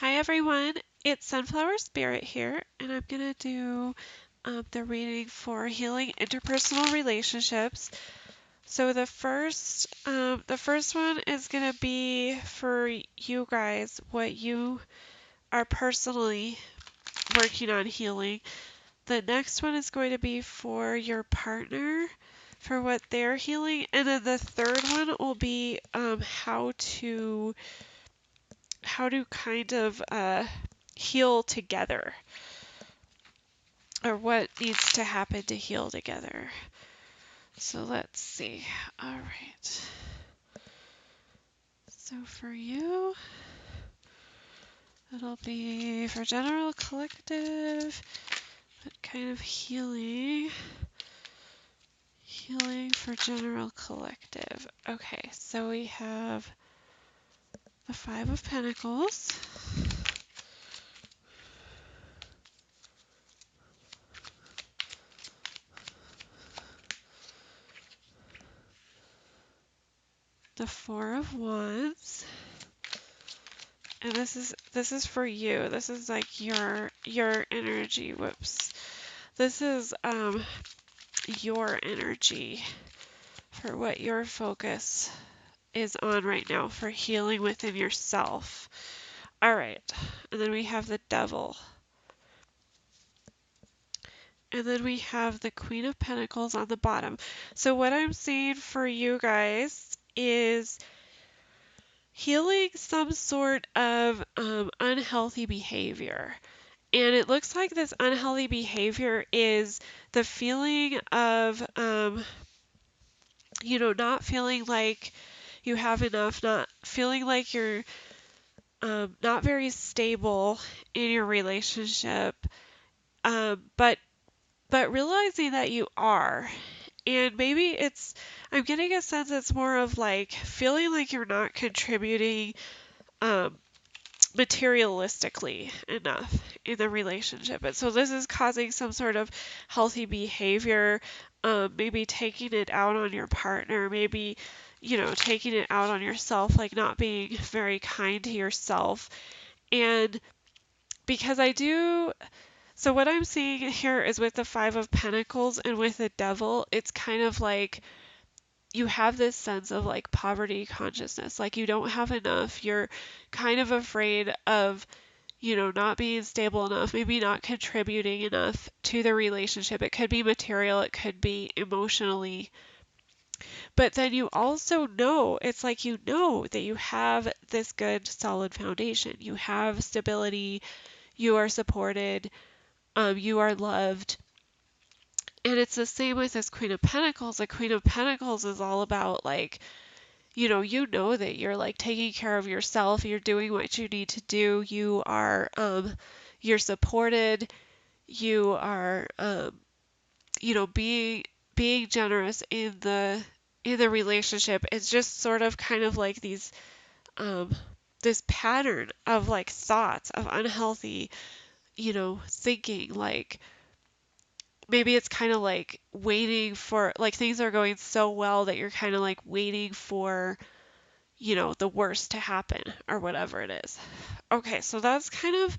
Hi everyone, it's Sunflower Spirit here, and I'm going to do the reading for healing interpersonal relationships. So the first one is going to be for you guys, what you are personally working on healing. The next one is going to be for your partner, for what they're healing, and then the third one will be how to kind of heal together, or what needs to happen to heal together. So let's see. All right. So for you, it'll be for general collective, what kind of healing? Healing for general collective. Okay, so we have the Five of Pentacles. The Four of Wands. And this is for you. This is like your energy. Whoops. This is your energy for what your focus is on right now for healing within yourself. All right. And then we have the Devil. And then we have the Queen of Pentacles on the bottom. So what I'm seeing for you guys is healing some sort of unhealthy behavior. And it looks like this unhealthy behavior is the feeling of, not feeling like you have enough, not feeling like you're not very stable in your relationship, but realizing that you are. And maybe I'm getting a sense it's more of like feeling like you're not contributing um, materialistically enough in the relationship. And so this is causing some sort of healthy behavior, maybe taking it out on your partner, maybe, taking it out on yourself, like not being very kind to yourself. And because so what I'm seeing here is with the Five of Pentacles and with the Devil, it's kind of like you have this sense of like poverty consciousness, like you don't have enough. You're kind of afraid of, not being stable enough, maybe not contributing enough to the relationship. It could be material, it could be emotionally. But then you also know, it's like you know that you have this good solid foundation. You have stability, you are supported, you are loved. And it's the same with this Queen of Pentacles. The Queen of Pentacles is all about like, you know that you're like taking care of yourself, you're doing what you need to do, you're supported, you are being generous in the relationship. It's just sort of kind of like um this pattern of like thoughts of unhealthy, thinking, like maybe it's kind of like waiting for, like, things are going so well that you're kind of like waiting for, the worst to happen or whatever it is. Okay, so that's kind of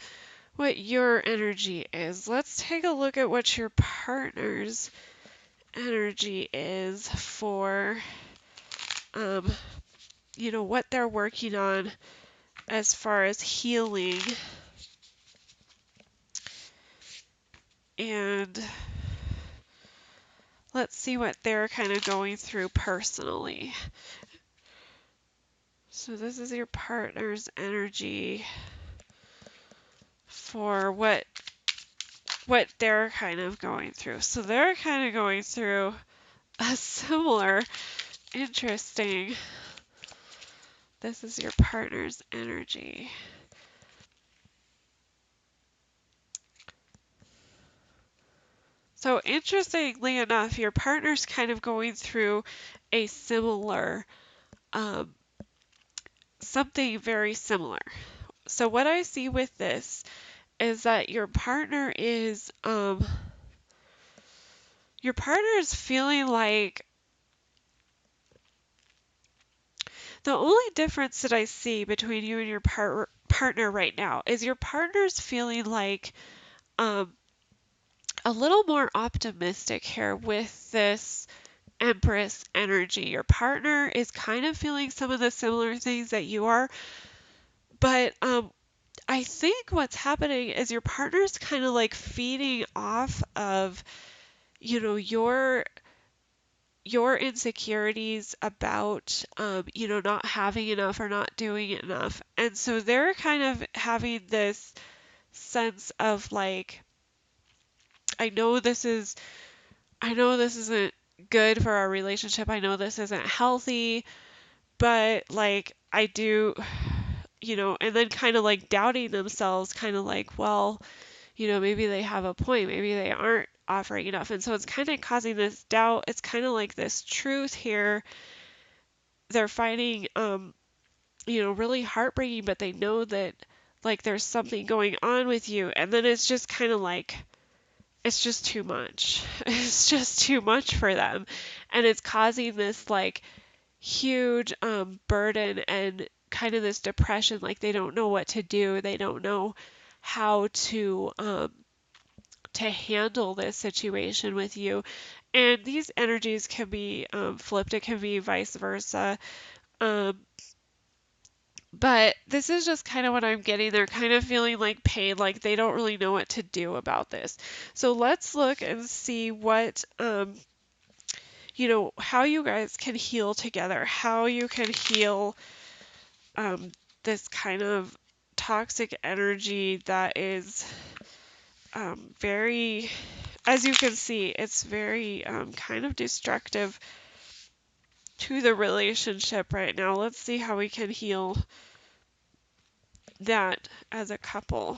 what your energy is. Let's take a look at what your partner's energy is for, um, what they're working on as far as healing. And let's see what they're kind of going through personally. So this is your partner's energy for what they're kind of going through. So they're kind of going through a similar, interesting, this is your partner's energy. So interestingly enough, your partner's kind of going through a similar, um, something very similar. So what I see with this is that your partner is feeling like, the only difference that I see between you and your partner right now? Is your partner's feeling like um, a little more optimistic here with this Empress energy? Your partner is kind of feeling some of the similar things that you are, but I think what's happening is your partner's kind of like feeding off of, you know, your insecurities about, not having enough or not doing enough. And so they're kind of having this sense of like, I know this is, I know this isn't good for our relationship. I know this isn't healthy, but like, I do, and then kind of like doubting themselves, kind of like, well, maybe they have a point. Maybe they aren't offering enough. And so it's kind of causing this doubt. It's kind of like this truth here. They're finding, really heartbreaking, but they know that like there's something going on with you. And then it's just kind of like, it's just too much. It's just too much for them. And it's causing this like huge burden and kind of this depression. Like they don't know what to do. They don't know how to handle this situation with you. And these energies can be flipped, it can be vice versa. Um, but this is just kind of what I'm getting. They're kind of feeling like pain, like they don't really know what to do about this. So let's look and see what, how you guys can heal together, how you can heal um, this kind of toxic energy that is very, as you can see, it's very kind of destructive to the relationship right now. Let's see how we can heal that as a couple.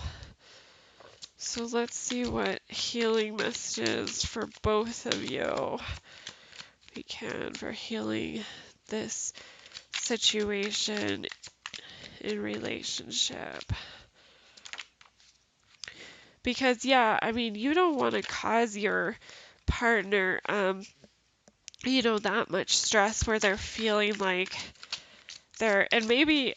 So let's see what healing messages for both of you we can for healing this situation in relationship. Because, yeah, I mean, you don't want to cause your partner, that much stress where they're feeling like and maybe,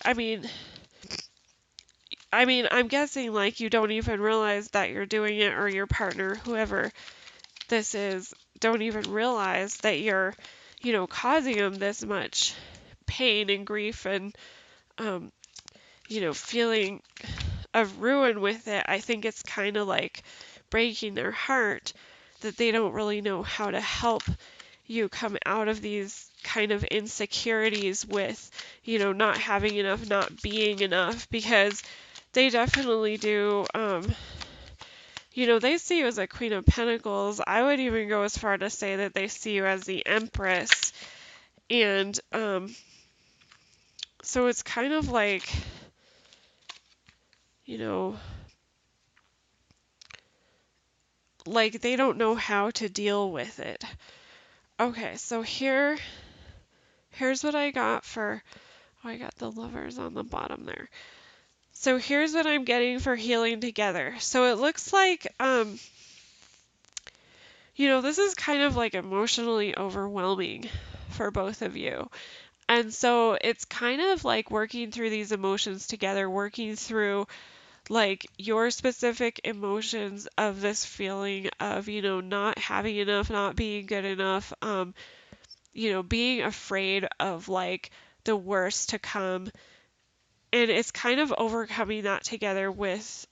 I'm guessing like you don't even realize that you're doing it, or your partner, whoever this is, don't even realize that you're, causing them this much pain and grief and, um, feeling of ruin with it. I think it's kind of like breaking their heart that they don't really know how to help you come out of these kind of insecurities with, not having enough, not being enough, because they definitely do, they see you as a Queen of Pentacles. I would even go as far to say that they see you as the Empress. And so it's kind of like, you know, like they don't know how to deal with it. Okay, so here's what I got for, I got the Lovers on the bottom there. So here's what I'm getting for healing together. So it looks like, this is kind of like emotionally overwhelming for both of you. And so it's kind of like working through these emotions together, working through like your specific emotions of this feeling of, not having enough, not being good enough, being afraid of like the worst to come. And it's kind of overcoming that together with,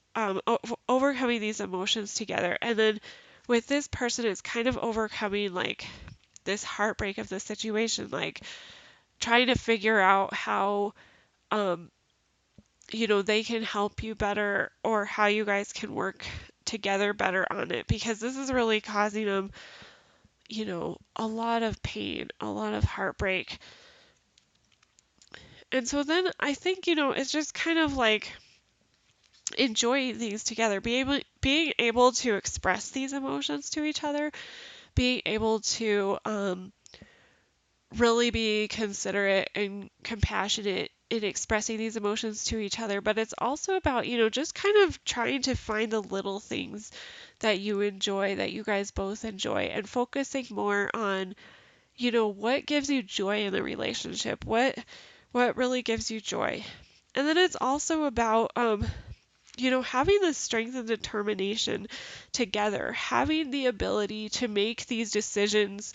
overcoming these emotions together. And then with this person, it's kind of overcoming like this heartbreak of the situation, like trying to figure out how, they can help you better, or how you guys can work together better on it, because this is really causing them, a lot of pain, a lot of heartbreak. And so then I think, it's just kind of like enjoying things together, being able to express these emotions to each other, being able to really be considerate and compassionate in expressing these emotions to each other. But it's also about, just kind of trying to find the little things that you enjoy, that you guys both enjoy, and focusing more on, what gives you joy in the relationship, what really gives you joy. And then it's also about, having the strength and determination together, having the ability to make these decisions.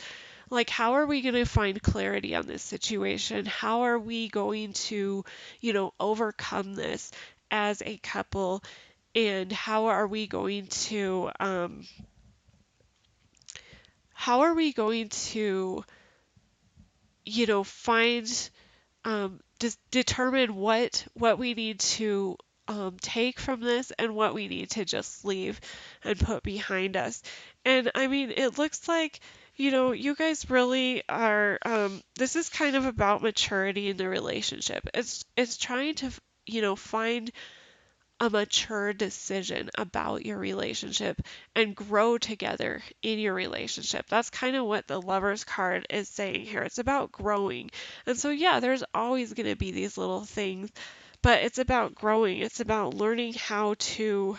Like, how are we going to find clarity on this situation? How are we going to, overcome this as a couple? And how are we going to, find determine what we need to take from this and what we need to just leave and put behind us. And I mean, it looks like, you guys really are. This is kind of about maturity in the relationship. It's trying to, find a mature decision about your relationship and grow together in your relationship. That's kind of what the Lover's card is saying here. It's about growing. And so, yeah, there's always going to be these little things, but it's about growing. It's about learning how to,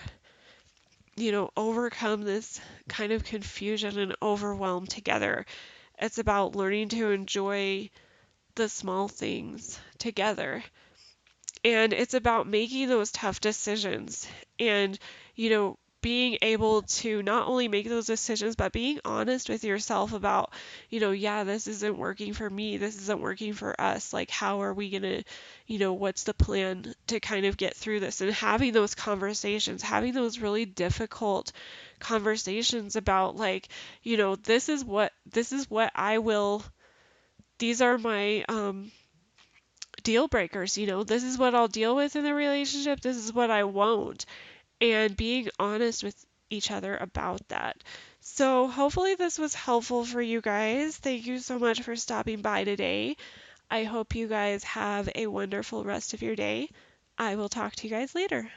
overcome this kind of confusion and overwhelm together. It's about learning to enjoy the small things together. And it's about making those tough decisions and, being able to not only make those decisions, but being honest with yourself about, yeah, this isn't working for me. This isn't working for us. Like, how are we going to, what's the plan to kind of get through this? And having those conversations, having those really difficult conversations about, like, this is what I will, these are my, deal breakers. This is what I'll deal with in the relationship, this is what I won't, and being honest with each other about that. So hopefully this was helpful for you guys. Thank you so much for stopping by today. I hope you guys have a wonderful rest of your day. I will talk to you guys later.